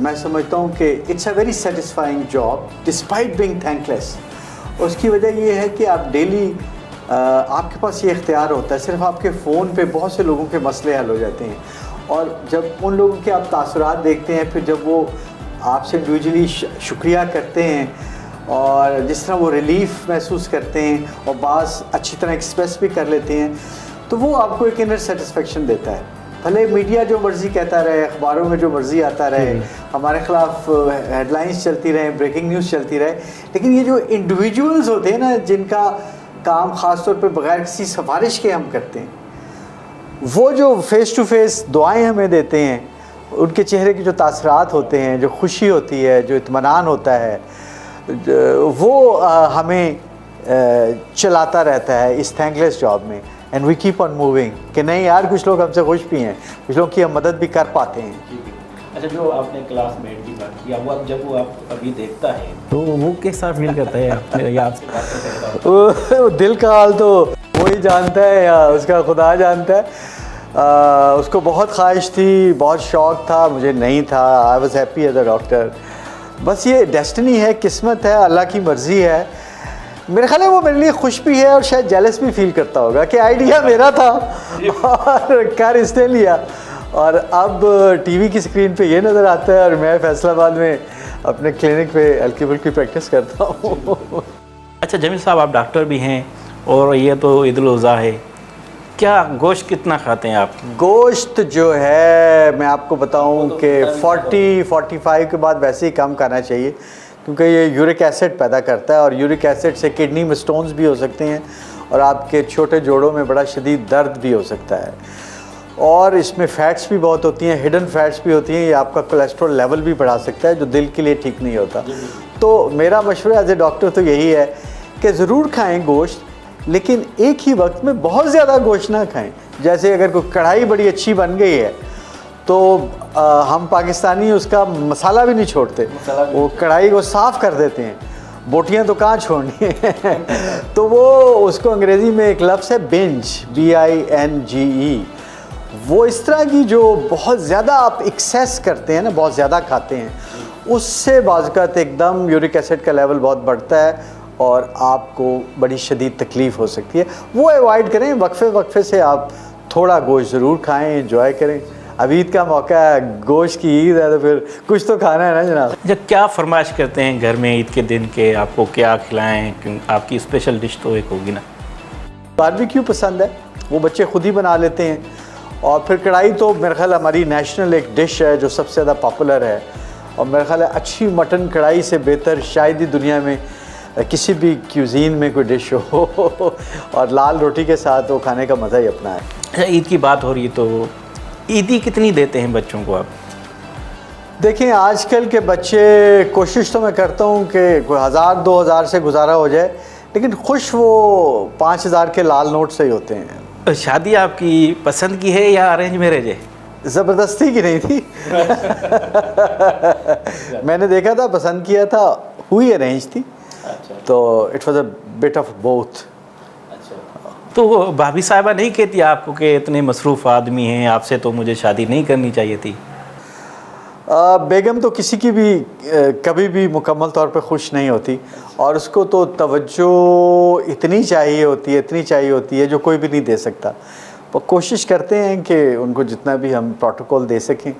میں سمجھتا ہوں کہ it's a very satisfying job despite being thankless. اس کی وجہ یہ ہے کہ آپ ڈیلی آپ کے پاس یہ اختیار ہوتا ہے, صرف آپ کے فون پہ بہت سے لوگوں کے مسئلے حل ہو جاتے ہیں, اور جب ان لوگوں کے آپ تاثرات دیکھتے ہیں, پھر جب وہ آپ سے انڈیویجولی شکریہ کرتے ہیں اور جس طرح وہ ریلیف محسوس کرتے ہیں اور بعض اچھی طرح ایکسپریس بھی کر لیتے ہیں, تو وہ آپ کو ایک انر سیٹسفیکشن دیتا ہے. بھلے میڈیا جو مرضی کہتا رہے, اخباروں میں جو مرضی آتا رہے, ہمارے خلاف ہیڈ لائنز چلتی رہیں, بریکنگ نیوز چلتی رہے, لیکن یہ جو انڈیویجولز ہوتے ہیں نا, جن کا کام خاص طور پہ بغیر کسی سفارش کے ہم کرتے ہیں, وہ جو فیس ٹو فیس دعائیں ہمیں دیتے ہیں, ان کے چہرے کے جو تاثرات ہوتے ہیں, جو خوشی ہوتی ہے, جو اطمینان ہوتا ہے, وہ ہمیں چلاتا رہتا ہے اس تھینکلیس جاب میں. And we keep on moving کہ نہیں یار, کچھ لوگ ہم سے خوش بھی ہیں, کچھ لوگ کی ہم مدد بھی کر پاتے ہیں. اچھا, جو آپ نے کلاس میٹ کی بات کی, اب جب وہ آپ ابھی دیکھتا ہے تو وہ کیسا فیل کرتا ہے آپ سے بات کرتا ہے؟ دل کا حال تو وہی جانتا ہے یا اس کا خدا جانتا ہے. اس کو بہت خواہش تھی, بہت شوق تھا, مجھے نہیں تھا. I was happy as a doctor. بس یہ ڈیسٹنی ہے, قسمت ہے, اللہ کی مرضی ہے. میرے خیال ہے وہ میرے لیے خوش بھی ہے اور شاید جیلس بھی فیل کرتا ہوگا کہ آئیڈیا میرا تھا اور کر اس نے لیا, اور اب ٹی وی کی اسکرین پہ یہ نظر آتا ہے اور میں فیصل آباد میں اپنے کلینک پہ ہلکی پھلکی پریکٹس کرتا ہوں. اچھا جمیل صاحب, آپ ڈاکٹر بھی ہیں اور یہ تو عید الاضحیٰ ہے, کیا گوشت کتنا کھاتے ہیں آپ؟ گوشت جو ہے میں آپ کو بتاؤں کہ 40-45 کے بعد ویسے ہی کم کرنا چاہیے, کیونکہ یہ یورک ایسڈ پیدا کرتا ہے, اور یورک ایسڈ سے کڈنی میں سٹونز بھی ہو سکتے ہیں اور آپ کے چھوٹے جوڑوں میں بڑا شدید درد بھی ہو سکتا ہے, اور اس میں فیٹس بھی بہت ہوتی ہیں, ہڈن فیٹس بھی ہوتی ہیں. یہ آپ کا کولیسٹرول لیول بھی بڑھا سکتا ہے, جو دل کے لیے ٹھیک نہیں ہوتا. تو میرا مشورہ ایز اے ڈاکٹر تو یہی ہے کہ ضرور کھائیں گوشت, لیکن ایک ہی وقت میں بہت زیادہ گوشت نہ کھائیں. جیسے اگر کوئی کڑھائی بڑی اچھی بن گئی ہے تو ہم پاکستانی اس کا مسالہ بھی نہیں چھوڑتے, وہ کڑھائی کو صاف کر دیتے ہیں, بوٹیاں تو کہاں چھوڑنی ہیں. تو وہ اس کو انگریزی میں ایک لفظ ہے بنج, BINGE. وہ اس طرح کی جو بہت زیادہ آپ ایکسیس کرتے ہیں نا, بہت زیادہ کھاتے ہیں, اس سے بعض اوقات ایک دم یورک ایسڈ کا لیول بہت بڑھتا ہے اور آپ کو بڑی شدید تکلیف ہو سکتی ہے. وہ ایوائڈ کریں, وقفے سے آپ تھوڑا گوشت ضرور کھائیں, انجوائے کریں. اب عید کا موقع ہے, گوشت کی عید ہے, تو پھر کچھ تو کھانا ہے نا جناب. اچھا, کیا فرمائش کرتے ہیں گھر میں عید کے دن کے آپ کو کیا کھلائیں؟ آپ کی اسپیشل ڈش تو ایک ہوگی نا. باربیکیو پسند ہے, وہ بچے خود ہی بنا لیتے ہیں, اور پھر کڑھائی تو میرے خیال ہماری نیشنل ایک ڈش ہے جو سب سے زیادہ پاپولر ہے, اور میرے خیال ہے اچھی مٹن کڑھائی سے بہتر شاید ہی دنیا میں کسی بھی کیوزین میں کوئی ڈش ہو, اور لال روٹی کے ساتھ وہ کھانے کا مزہ ہی اپنا ہے. اچھا, عید کی بات ہو رہی ہے تو عیدی کتنی دیتے ہیں بچوں کو آپ؟ دیکھیں آج کل کے بچے, کوشش تو میں کرتا ہوں کہ کوئی 1000-2000 سے گزارا ہو جائے, لیکن خوش وہ 5000 کے لال نوٹ سے ہی ہوتے ہیں. شادی آپ کی پسند کی ہے یا ارینج میرج ہے؟ زبردستی کی نہیں تھی. میں نے دیکھا تھا, پسند کیا تھا, ہوئی ارینج تھی. تو it was a but of both. تو وہ بھابھی صاحبہ نہیں کہتی آپ کو کہ اتنے مصروف آدمی ہیں, آپ سے تو مجھے شادی نہیں کرنی چاہیے تھی؟ بیگم تو کسی کی بھی کبھی بھی مکمل طور پہ خوش نہیں ہوتی, اور اس کو تو توجہ اتنی چاہیے ہوتی ہے جو کوئی بھی نہیں دے سکتا. وہ کوشش کرتے ہیں کہ ان کو جتنا بھی ہم پروٹوکول دے سکیں,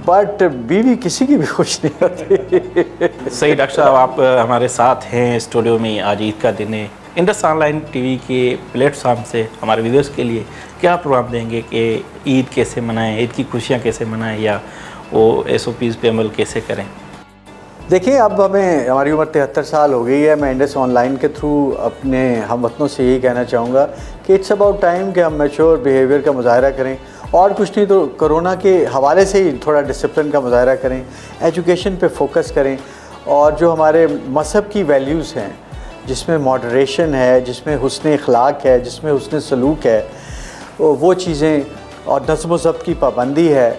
بٹ بیوی کسی کی بھی خوش نہیں ہوتی. صحیح ڈاکٹر صاحب, آپ ہمارے ساتھ ہیں اسٹوڈیو میں, آج عید کا دن ہے. Indus on line T V کے پلیٹ فارم سے ہمارے ویڈیوز کے لیے کیا پروگرام دیں گے کہ عید کیسے منائیں, عید کی خوشیاں کیسے منائیں, یا وہ SOPs پہ عمل کیسے کریں؟ دیکھیں اب ہماری عمر 73 سال ہو گئی ہے. میں انڈس آن لائن کے تھرو اپنے ہم وطنوں سے یہی کہنا چاہوں گا کہ اٹس اباؤٹ ٹائم کہ ہم میچور بیہیویئر کا مظاہرہ کریں, اور کچھ نہیں تو کرونا کے حوالے سے ہی تھوڑا ڈسپلن کا مظاہرہ کریں, ایجوکیشن پہ فوکس کریں, اور جو ہمارے مذہب کی ویلیوز ہیں جس میں ماڈریشن ہے, جس میں حسن اخلاق ہے, جس میں حسن سلوک ہے, وہ چیزیں, اور نظم و ضبط کی پابندی ہے,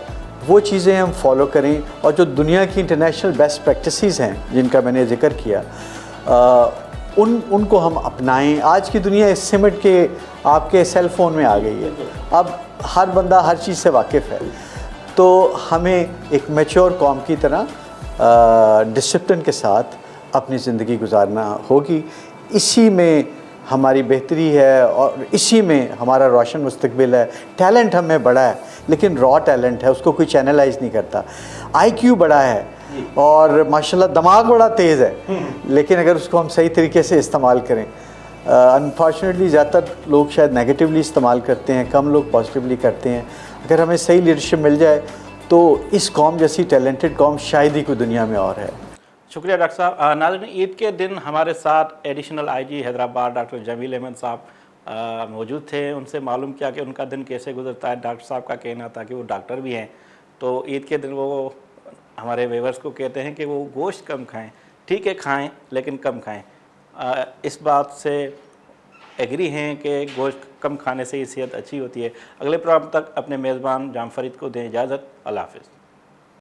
وہ چیزیں ہم فالو کریں. اور جو دنیا کی انٹرنیشنل بیسٹ پریکٹسز ہیں جن کا میں نے ذکر کیا, ان کو ہم اپنائیں. آج کی دنیا اس سمٹ کے آپ کے سیل فون میں آ گئی ہے, اب ہر بندہ ہر چیز سے واقف ہے. تو ہمیں ایک میچور قوم کی طرح ڈسپلن کے ساتھ اپنی زندگی گزارنا ہوگی. اسی میں ہماری بہتری ہے اور اسی میں ہمارا روشن مستقبل ہے. ٹیلنٹ ہم میں بڑا ہے لیکن را ٹیلنٹ ہے, اس کو کوئی چینلائز نہیں کرتا. آئی کیو بڑا ہے اور ماشاءاللہ دماغ بڑا تیز ہے, لیکن اگر اس کو ہم صحیح طریقے سے استعمال کریں. انفارچونیٹلی زیادہ تر لوگ شاید نیگیٹیولی استعمال کرتے ہیں, کم لوگ پازیٹیولی کرتے ہیں. اگر ہمیں صحیح لیڈرشپ مل جائے تو اس قوم جیسی ٹیلنٹڈ قوم شاید ہی کوئی دنیا میں اور ہے. شکریہ ڈاکٹر صاحب. ناظرین, عید کے دن ہمارے ساتھ additional I G Hyderabad doctor Jamil Ahmed صاحب موجود تھے. ان سے معلوم کیا کہ ان کا دن کیسے گزرتا ہے. ڈاکٹر صاحب کا کہنا تھا کہ وہ ڈاکٹر بھی ہیں, تو عید کے دن وہ ہمارے ویورز کو کہتے ہیں کہ وہ گوشت کم کھائیں. ٹھیک ہے کھائیں لیکن کم کھائیں. اس بات سے ایگری ہیں کہ گوشت کم کھانے سے ہی صحت اچھی ہوتی ہے. اگلے پروگرام تک اپنے میزبان جام فرید کو دیں اجازت. اللہ حافظ.